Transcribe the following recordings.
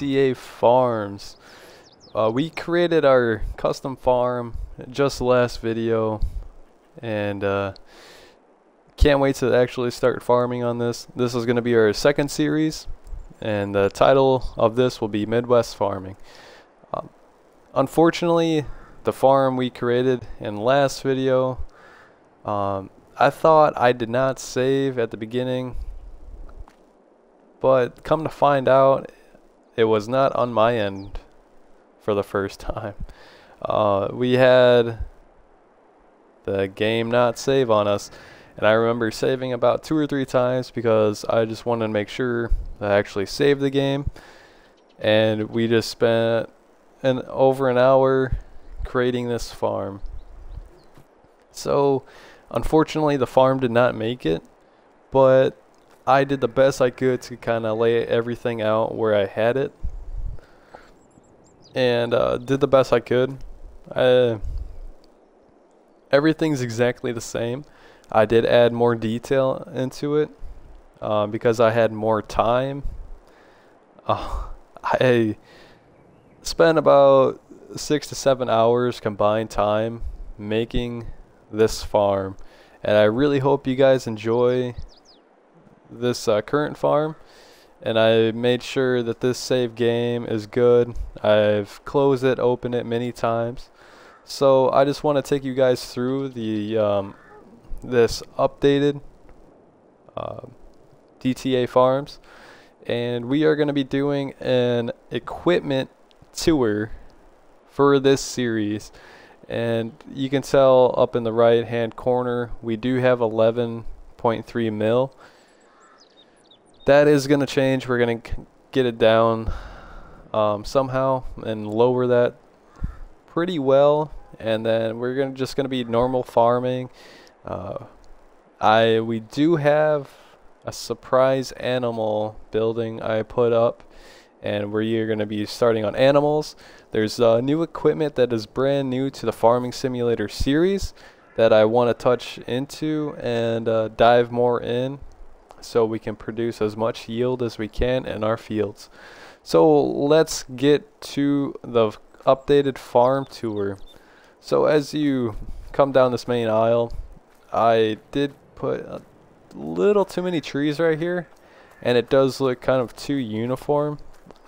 GTA farms. We created our custom farm just last video, and can't wait to actually start farming on this. This is going to be our second series, and the title of this will be Midwest Farming. Unfortunately, the farm we created in last video, I thought I did not save at the beginning, but come to find out, it was not on my end for the first time. We had the game not save on us, and I remember saving about 2 or 3 times because I just wanted to make sure I actually saved the game. And we just spent over an hour creating this farm. So unfortunately the farm did not make it, but I did the best I could to kind of lay everything out where I had it, and did the best I could. Everything's exactly the same. I did add more detail into it because I had more time. I spent about 6 to 7 hours combined time making this farm, and I really hope you guys enjoy this current farm. And I made sure that this save game is good. I've closed it, opened it many times. So I just want to take you guys through the this updated GTA farms, and we are going to be doing an equipment tour for this series. And you can tell up in the right hand corner we do have 11.3 mil. That is going to change. We're going to get it down somehow and lower that pretty well, and then we're just going to be normal farming. We do have a surprise animal building I put up, and we're going to be starting on animals. There's new equipment that is brand new to the Farming Simulator series that I want to touch into and dive more in, so we can produce as much yield as we can in our fields. So let's get to the updated farm tour. So as you come down this main aisle, I did put a little too many trees right here, and it does look kind of too uniform.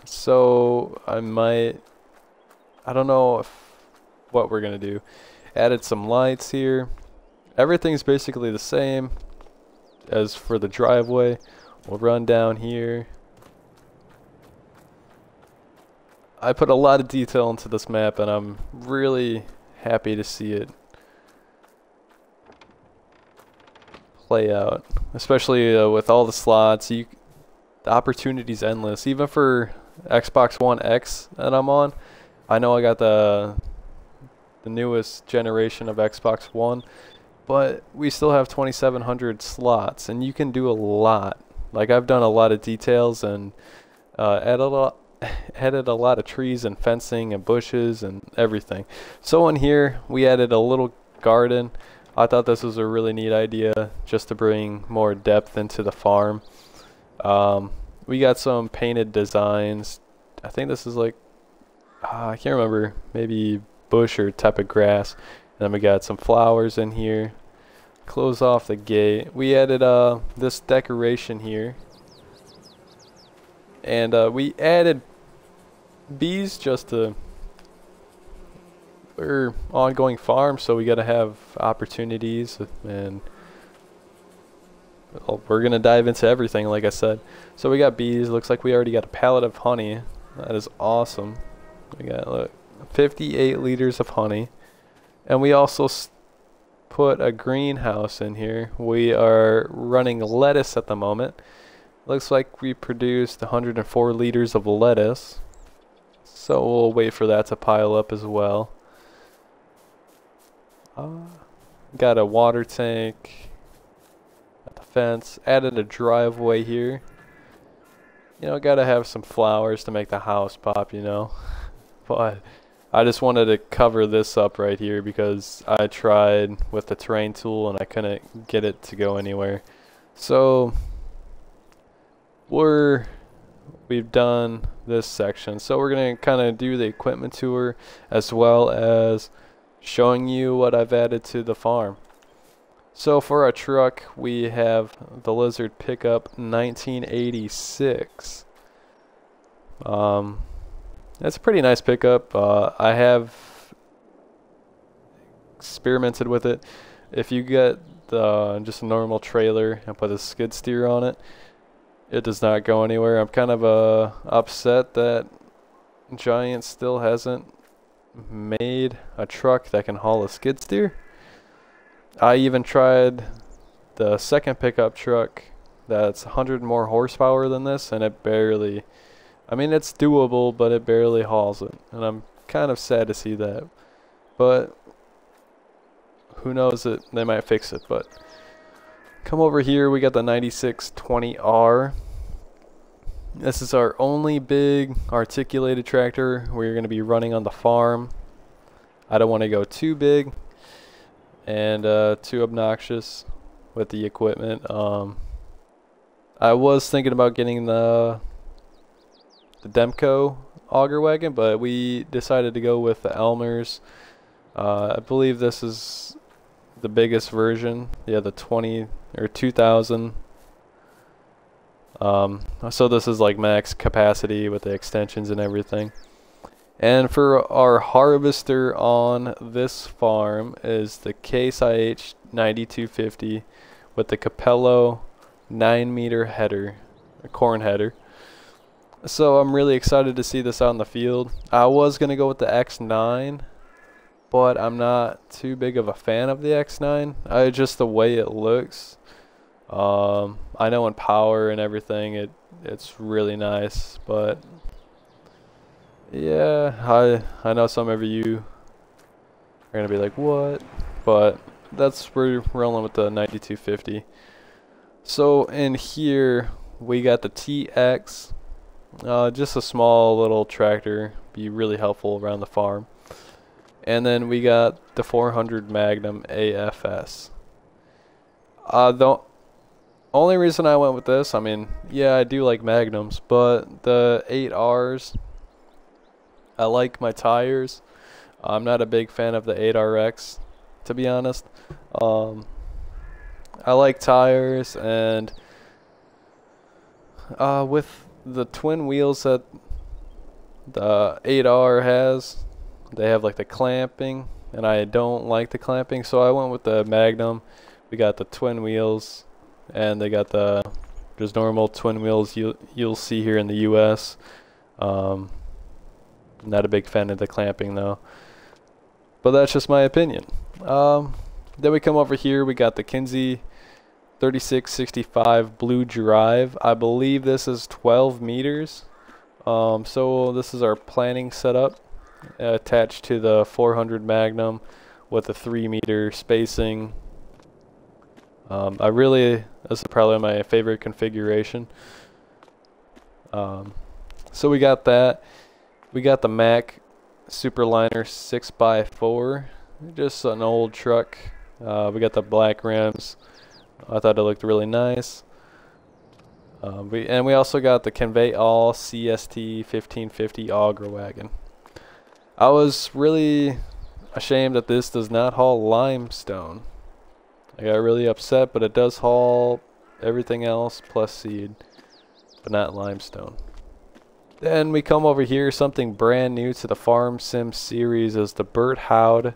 So I don't know what we're gonna do. Added some lights here. Everything's basically the same as for the driveway. We'll run down here. I put a lot of detail into this map, and I'm really happy to see it play out, especially with all the slots. The opportunity's endless, even for Xbox One X that I'm on. I know I got the newest generation of Xbox One, but we still have 2,700 slots, and you can do a lot. Like, I've done a lot of details and added a lot of trees and fencing and bushes and everything. So in here we added a little garden. I thought this was a really neat idea just to bring more depth into the farm. We got some painted designs. I think this is like, I can't remember, maybe bush or type of grass. And then we got some flowers in here. Close off the gate. We added this decoration here, and we added bees just to, we're ongoing farm, so we got to have opportunities, and we're gonna dive into everything like I said. So we got bees. Looks like we already got a pallet of honey. That is awesome. We got, look, 58 liters of honey. And we also put a greenhouse in here. We are running lettuce at the moment. Looks like we produced 104 liters of lettuce. So we'll wait for that to pile up as well. Got a water tank. Got the fence. Added a driveway here. You know, gotta have some flowers to make the house pop, you know. But I just wanted to cover this up right here because I tried with the terrain tool and I couldn't get it to go anywhere. So we're we've done this section. So we're going to kind of do the equipment tour as well as showing you what I've added to the farm. So for our truck, we have the Lizard pickup 1986. It's a pretty nice pickup. I have experimented with it. If you get just a normal trailer and put a skid steer on it, it does not go anywhere. I'm kind of upset that Giant still hasn't made a truck that can haul a skid steer. I even tried the second pickup truck that's 100 more horsepower than this, and it barely, I mean, it's doable, but it barely hauls it, and I'm kind of sad to see that. But who knows, they might fix it. But come over here, we got the 9620R. This is our only big articulated tractor we're going to be running on the farm. I don't want to go too big and too obnoxious with the equipment. I was thinking about getting the Demco auger wagon, but we decided to go with the Elmer's. I believe this is the biggest version. Yeah, the 20 or 2000. So this is like max capacity with the extensions and everything. And for our harvester on this farm is the Case IH 9250 with the Capello 9-meter header, a corn header. So I'm really excited to see this out in the field. I was going to go with the X9, but I'm not too big of a fan of the X9. Just the way it looks. I know in power and everything it's really nice, but yeah, I know some of you are gonna be like, what? But that's where we're rolling with the 9250. So in here we got the TX, just a small little tractor, be really helpful around the farm. And then we got the 400 Magnum AFS. The only reason I went with this, I mean, yeah, I do like Magnums, but the 8Rs, I like my tires. I'm not a big fan of the 8RX, to be honest. I like tires, and with the twin wheels that the 8R has, they have like the clamping, and I don't like the clamping, so I went with the Magnum. We got the twin wheels, and they got the just normal twin wheels you'll see here in the US. Not a big fan of the clamping though, but that's just my opinion. Then we come over here, we got the Kinsey 3665 Blue Drive. I believe this is 12 meters. So this is our planning setup attached to the 400 Magnum with a 3-meter spacing. This is probably my favorite configuration. So we got that. We got the Mack Superliner 6x4, just an old truck. We got the black rims. I thought it looked really nice. We also got the Convey All CST 1550 auger wagon. I was really ashamed that this does not haul limestone. I got really upset, but it does haul everything else plus seed, but not limestone. Then we come over here, something brand new to the Farm Sim series is the Burt Howd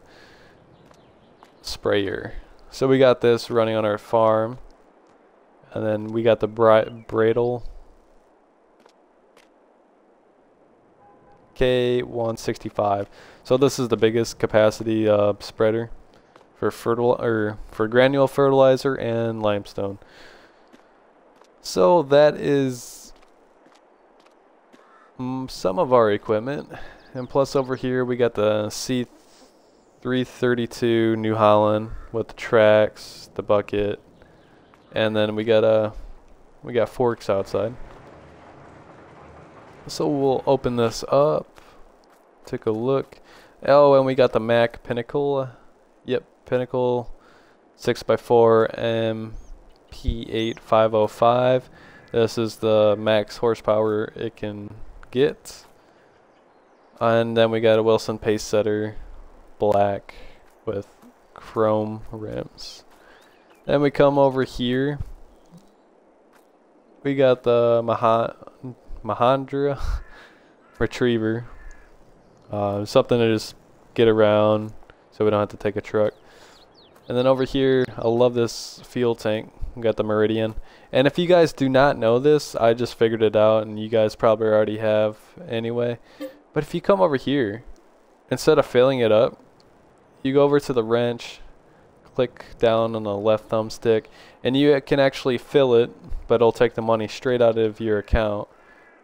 sprayer. So we got this running on our farm, and then we got the Bradle K165. So this is the biggest capacity spreader for granule fertilizer and limestone. So that is some of our equipment, and plus over here we got the C332 New Holland with the tracks, the bucket, and then we got forks outside. So we'll open this up, take a look. Oh, and we got the Mack Pinnacle. Yep, Pinnacle 6x4 MP8505. This is the max horsepower it can get. And then we got a Wilson pace setter, black with chrome rims. Then we come over here. We got the Mahindra Retriever. Something to just get around so we don't have to take a truck. And then over here, I love this fuel tank. We got the Meridian. And if you guys do not know this, I just figured it out, and you guys probably already have anyway. But if you come over here, instead of filling it up, you go over to the wrench, click down on the left thumbstick, and you can actually fill it, but it'll take the money straight out of your account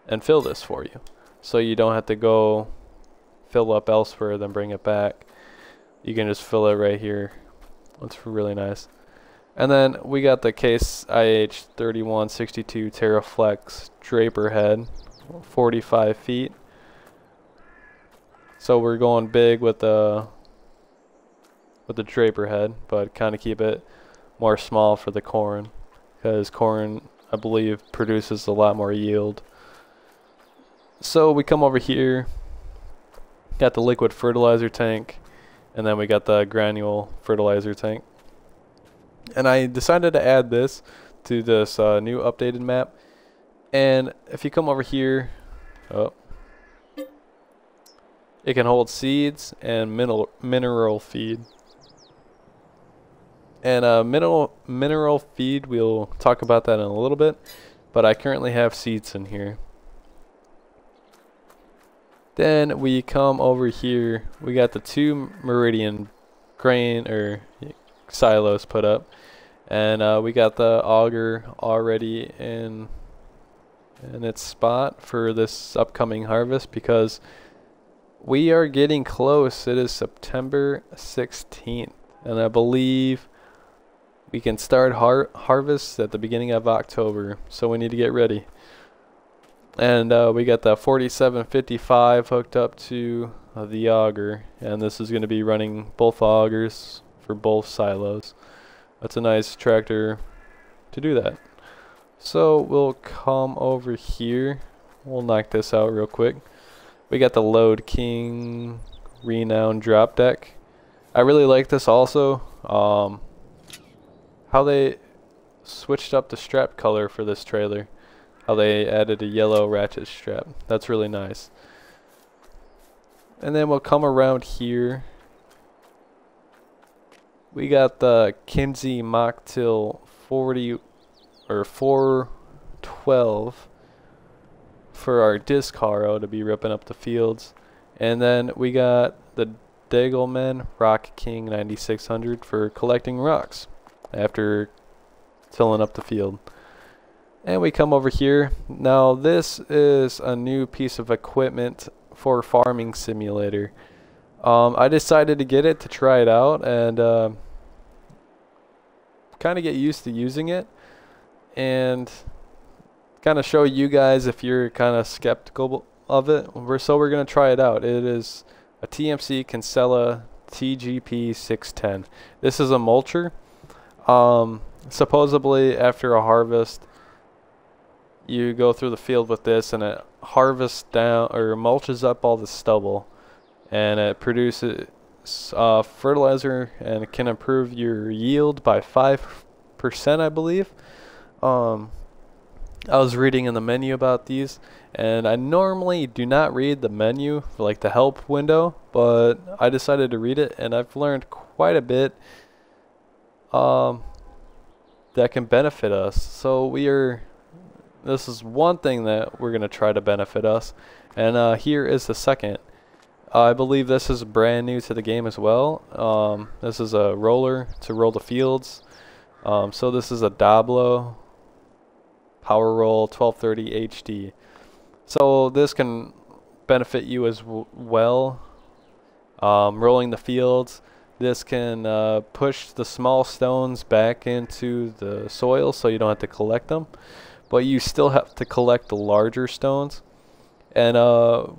and fill this for you. So you don't have to go fill up elsewhere, then bring it back. You can just fill it right here. That's really nice. And then we got the Case IH3162 Terraflex Draper head, 45 feet. So we're going big with the Draper head, but kind of keep it more small for the corn, because corn, I believe, produces a lot more yield. So we come over here, got the liquid fertilizer tank, and then we got the granule fertilizer tank. And I decided to add this to this new updated map. And if you come over here, it can hold seeds and mineral feed. And mineral feed, we'll talk about that in a little bit, but I currently have seeds in here. Then we come over here, we got the 2 Meridian grain or silos put up, and we got the auger already in its spot for this upcoming harvest, because we are getting close. It is September 16th, and I believe we can start harvest at the beginning of October, so we need to get ready. And we got the 4755 hooked up to the auger, and this is going to be running both augers for both silos. That's a nice tractor to do that. So we'll come over here. We'll knock this out real quick. We got the Load King Renown drop deck. I really like this also. How they switched up the strap color for this trailer. How they added a yellow ratchet strap. That's really nice. And then we'll come around here. We got the Kinsey Mocktail 40 or 412 for our disc harrow to be ripping up the fields. And then we got the Degelman Rock King 9600 for collecting rocks after tilling up the field. And we come over here. Now this is a new piece of equipment for Farming Simulator. I decided to get it to try it out and kind of get used to using it, and kind of show you guys if you're kind of skeptical of it. So we're going to try it out. It is a TMC Kinsella TGP 610. This is a mulcher. Supposedly after a harvest, you go through the field with this, and it harvests down or mulches up all the stubble, and it produces fertilizer, and it can improve your yield by 5%, I believe. I was reading in the menu about these, and I normally do not read the menu, like the help window, but I decided to read it, and I've learned quite a bit that can benefit us. So this is one thing that we're going to try to benefit us, and here is the second. I believe this is brand new to the game as well. This is a roller to roll the fields. So this is a Doblo Power Roll 1230 HD. So this can benefit you as well. Rolling the fields. This can push the small stones back into the soil so you don't have to collect them, but you still have to collect the larger stones. And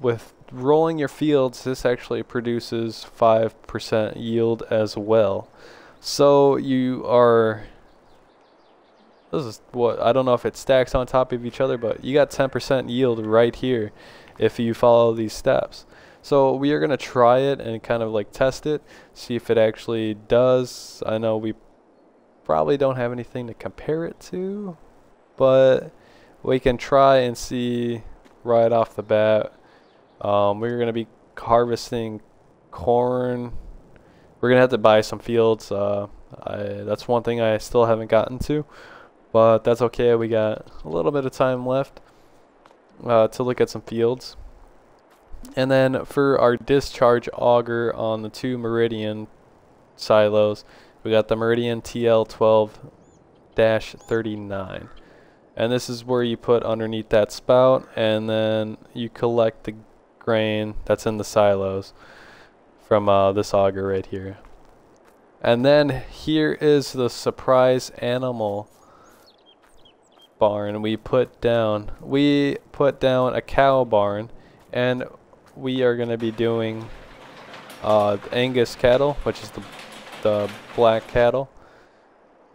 with rolling your fields, this actually produces 5% yield as well. So this this is what, I don't know if it stacks on top of each other, but you got 10% yield right here if you follow these steps. So we are going to try it and kind of like test it, see if it actually does. I know we probably don't have anything to compare it to, but we can try and see right off the bat. We're going to be harvesting corn. We're going to have to buy some fields. That's one thing I still haven't gotten to, but that's okay. We got a little bit of time left to look at some fields. And then for our discharge auger on the 2 Meridian silos, we got the Meridian TL12-39. And this is where you put underneath that spout, and then you collect the grain that's in the silos from this auger right here. And then here is the surprise animal barn we put down. We put down a cow barn, and we are going to be doing Angus cattle, which is the black cattle,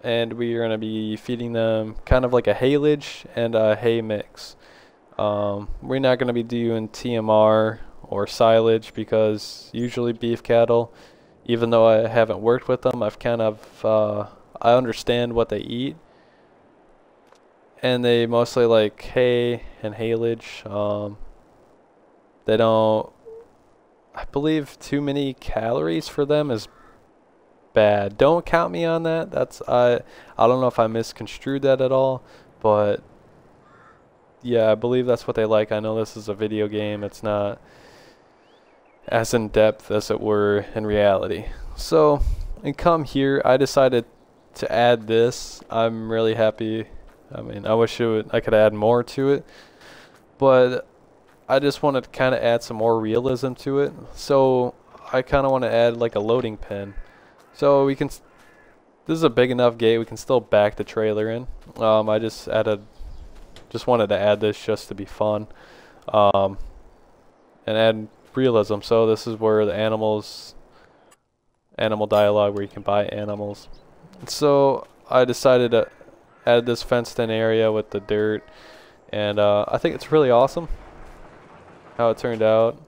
and we are going to be feeding them kind of like a haylage and a hay mix. We're not going to be doing TMR or silage because usually beef cattle, even though I haven't worked with them, I've kind of I understand what they eat, and they mostly like hay and haylage. They don't, I believe too many calories for them is bad. Don't count me on that. That's I don't know if I misconstrued that at all, but yeah, I believe that's what they like. I know this is a video game. It's not as in depth as it were in reality. So, and come here, I decided to add this. I'm really happy. I mean, I wish I could add more to it, but I just wanted to kind of add some more realism to it. So I kind of want to add like a loading pen. So we can, this is a big enough gate, we can still back the trailer in. I just wanted to add this just to be fun, and add realism. So this is where the animal dialogue, where you can buy animals. So I decided to add this fenced in area with the dirt, and I think it's really awesome how it turned out.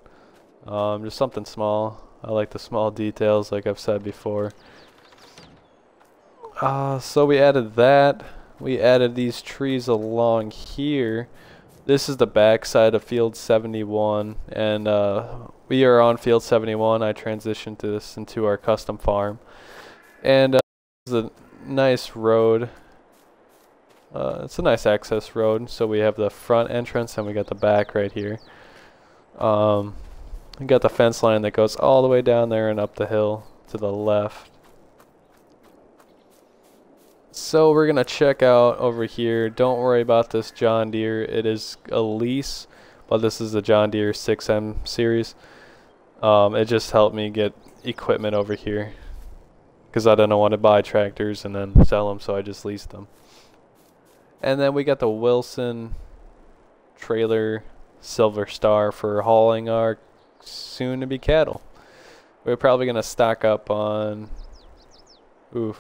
Just something small. I like the small details, like I've said before. So we added that. We added these trees along here. This is the back side of field 71, and we are on field 71. I transitioned this into our custom farm, and this is a nice road. It's a nice access road. So we have the front entrance and we got the back right here. We got the fence line that goes all the way down there and up the hill to the left. So we're gonna check out over here. Don't worry about this John Deere. It is a lease, but this is the John Deere 6M series. It just helped me get equipment over here because I didn't want to buy tractors and then sell them, so I just leased them. And then we got the Wilson trailer Silver Star for hauling our soon-to-be cattle. We're probably going to stock up on...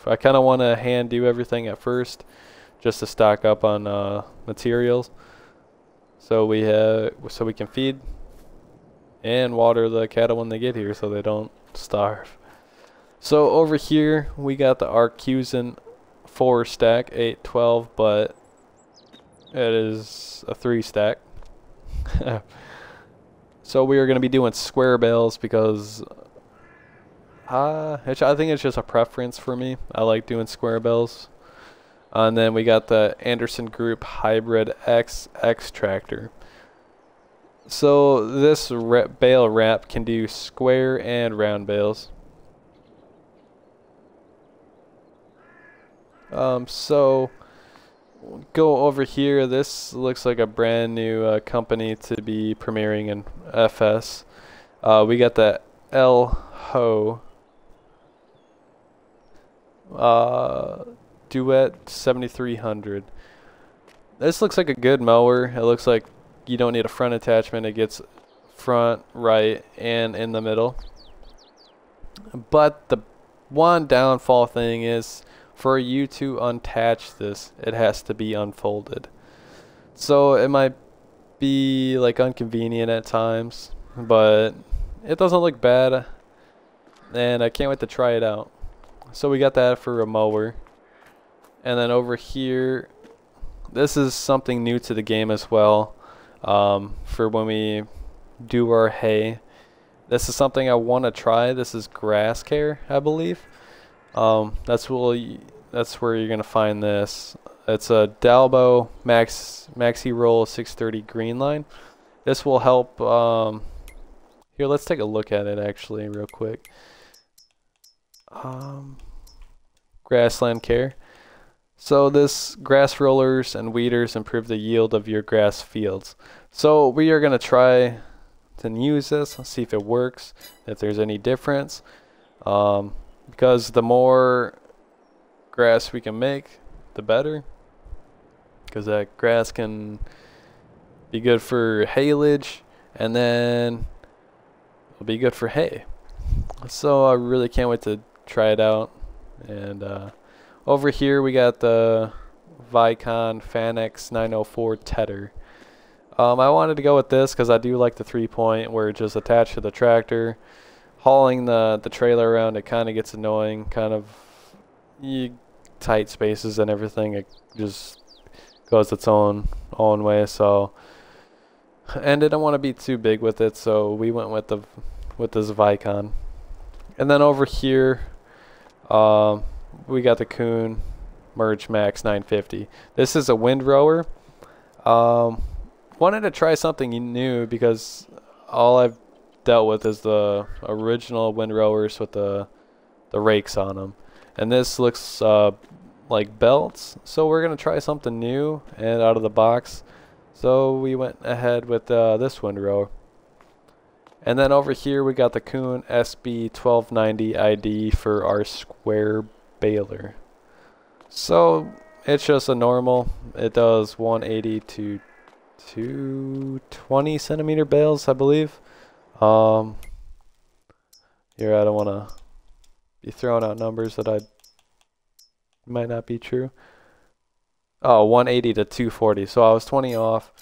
I kind of want to hand do everything at first, just to stock up on materials, so we can feed and water the cattle when they get here, so they don't starve. So over here we got the Eqiupment 4 stack, 812, but it is a 3 stack. So we are going to be doing square bales because I think it's just a preference for me. I like doing square bales. And then we got the Anderson Group Hybrid XX tractor. So this bale wrap can do square and round bales. So go over here. This looks like a brand new company to be premiering in FS. We got the Ho Duet 7300. This looks like a good mower. It looks like you don't need a front attachment. It gets front, right, and in the middle. But the one downfall thing is for you to unattach this, it has to be unfolded. So it might be like inconvenient at times, but it doesn't look bad, and I can't wait to try it out. So we got that for a mower. And then over here, this is something new to the game as well, for when we do our hay. This is something I want to try. This is grass care, I believe. That's where you're gonna find this. It's a Dalbo Maxi Roll 630 green line. This will help. Here, let's take a look at it actually real quick. Grassland care. So this grass rollers and weeders improve the yield of your grass fields. So we are gonna try to use this, see if it works, if there's any difference. Because the more grass we can make, the better. Because that grass can be good for haylage, and then it'll be good for hay. So I really can't wait to try it out. And over here we got the Vicon Fanex 904 Tedder. I wanted to go with this because I do like the 3-point where it's just attached to the tractor. Hauling the trailer around, it kind of gets annoying, tight spaces and everything. It just goes its own way. So, and I didn't want to be too big with it, so we went with this Vicon. And then over here, we got the Kuhn Merge Max 950. This is a windrower. Wanted to try something new because all I've dealt with is the original windrowers with the rakes on them, and this looks like belts. So we're gonna try something new and out of the box. So we went ahead with this windrower. And then over here we got the Kuhn SB 1290 ID for our square baler. So it's just a normal. It does 180 to 220 centimeter bales, I believe. Here, I don't want to be throwing out numbers that might not be true. Oh, 180 to 240. So I was 20 off.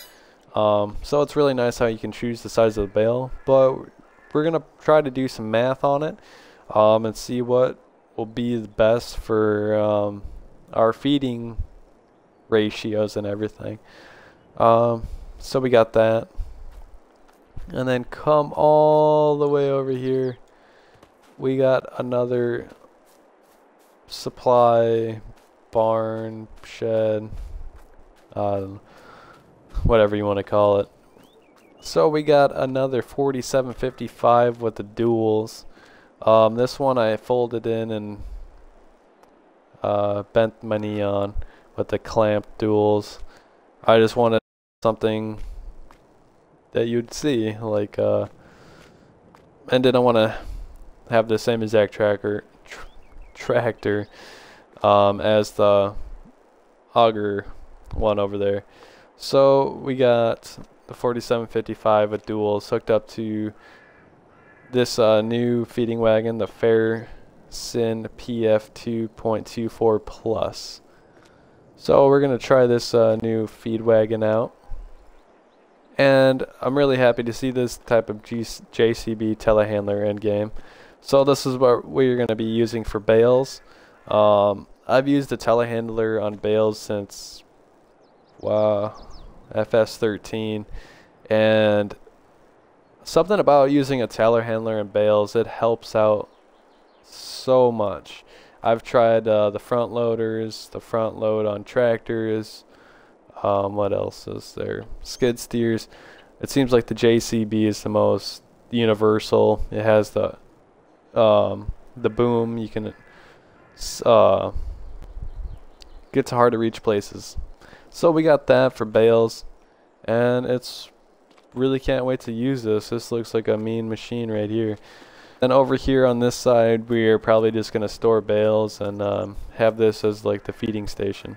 So it's really nice how you can choose the size of the bale, but we're gonna try to do some math on it, and see what will be the best for our feeding ratios and everything. So we got that, and then come all the way over here. We got another supply barn shed. Whatever you want to call it. So we got another 4755 with the duals. This one I folded in and bent my knee on with the clamp duals. I just wanted something that you'd see, like, and didn't want to have the same exact tractor as the auger one over there. So we got the 4755 with duals hooked up to this new feeding wagon, the Fairson PF 2.24 Plus. So we're gonna try this new feed wagon out, and I'm really happy to see this type of JCB telehandler in game. So this is what we're gonna be using for bales. I've used a telehandler on bales since FS13, and something about using a telehandler in bales, it helps out so much. I've tried the front loaders, the front load on tractors, what else is there, skid steers. It seems like the JCB is the most universal. It has the boom. You can get to hard to reach places. So we got that for bales, and it's really can't wait to use this. This looks like a mean machine right here. And over here on this side, we're probably just gonna store bales and have this as like the feeding station.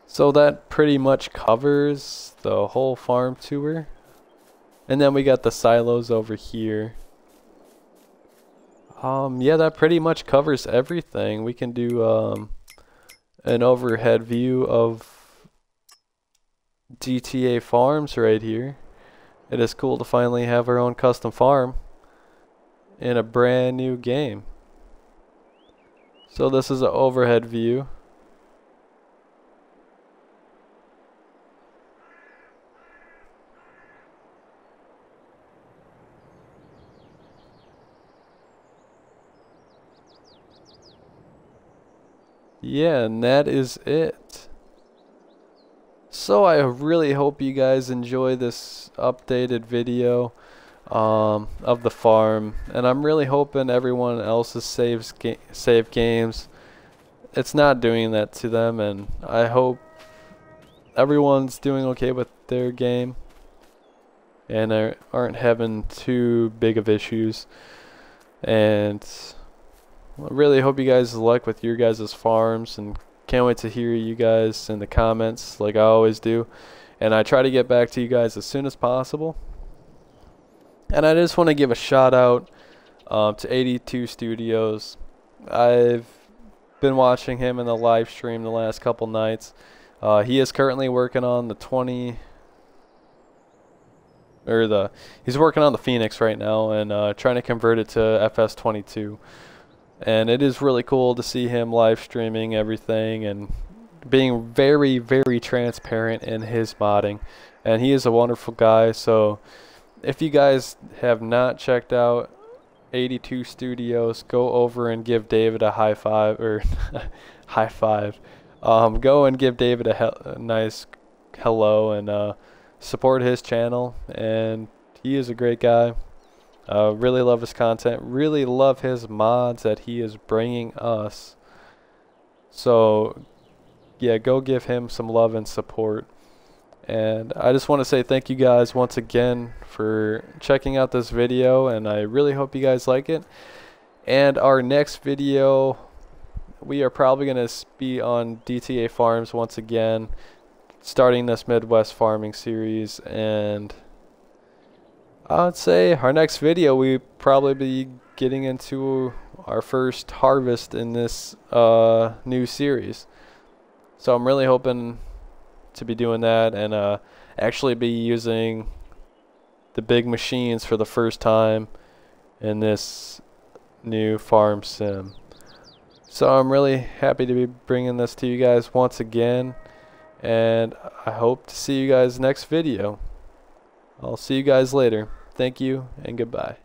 So that pretty much covers the whole farm tour. And then we got the silos over here. Yeah, that pretty much covers everything. We can do an overhead view of GTA farms right here. It is cool to finally have our own custom farm in a brand new game. So this is an overhead view. Yeah, and that is it. So I really hope you guys enjoy this updated video of the farm, and I'm really hoping everyone else's save games, it's not doing that to them, and I hope everyone's doing okay with their game and aren't having too big of issues. And I really hope you guys luck with your guys' farms, and can't wait to hear you guys in the comments like I always do. And I try to get back to you guys as soon as possible. And I just want to give a shout out to 82 Studios. I've been watching him in the live stream the last couple nights. He is currently working on the he's working on the Phoenix right now, and trying to convert it to FS22. And it is really cool to see him live streaming everything and being very, very transparent in his modding. And he is a wonderful guy. So if you guys have not checked out 82 Studios, go over and give David a high five, or high five. Go and give David a nice hello, and support his channel. And he is a great guy. Really love his content, really love his mods that he is bringing us. So yeah, go give him some love and support. And I just want to say thank you guys once again for checking out this video, and I really hope you guys like it. And our next video, we are probably going to be on GTA farms once again, starting this Midwest farming series. And I would say our next video, we probably be getting into our first harvest in this new series. So I'm really hoping to be doing that, and actually be using the big machines for the first time in this new farm sim. So I'm really happy to be bringing this to you guys once again, and I hope to see you guys next video. I'll see you guys later. Thank you and goodbye.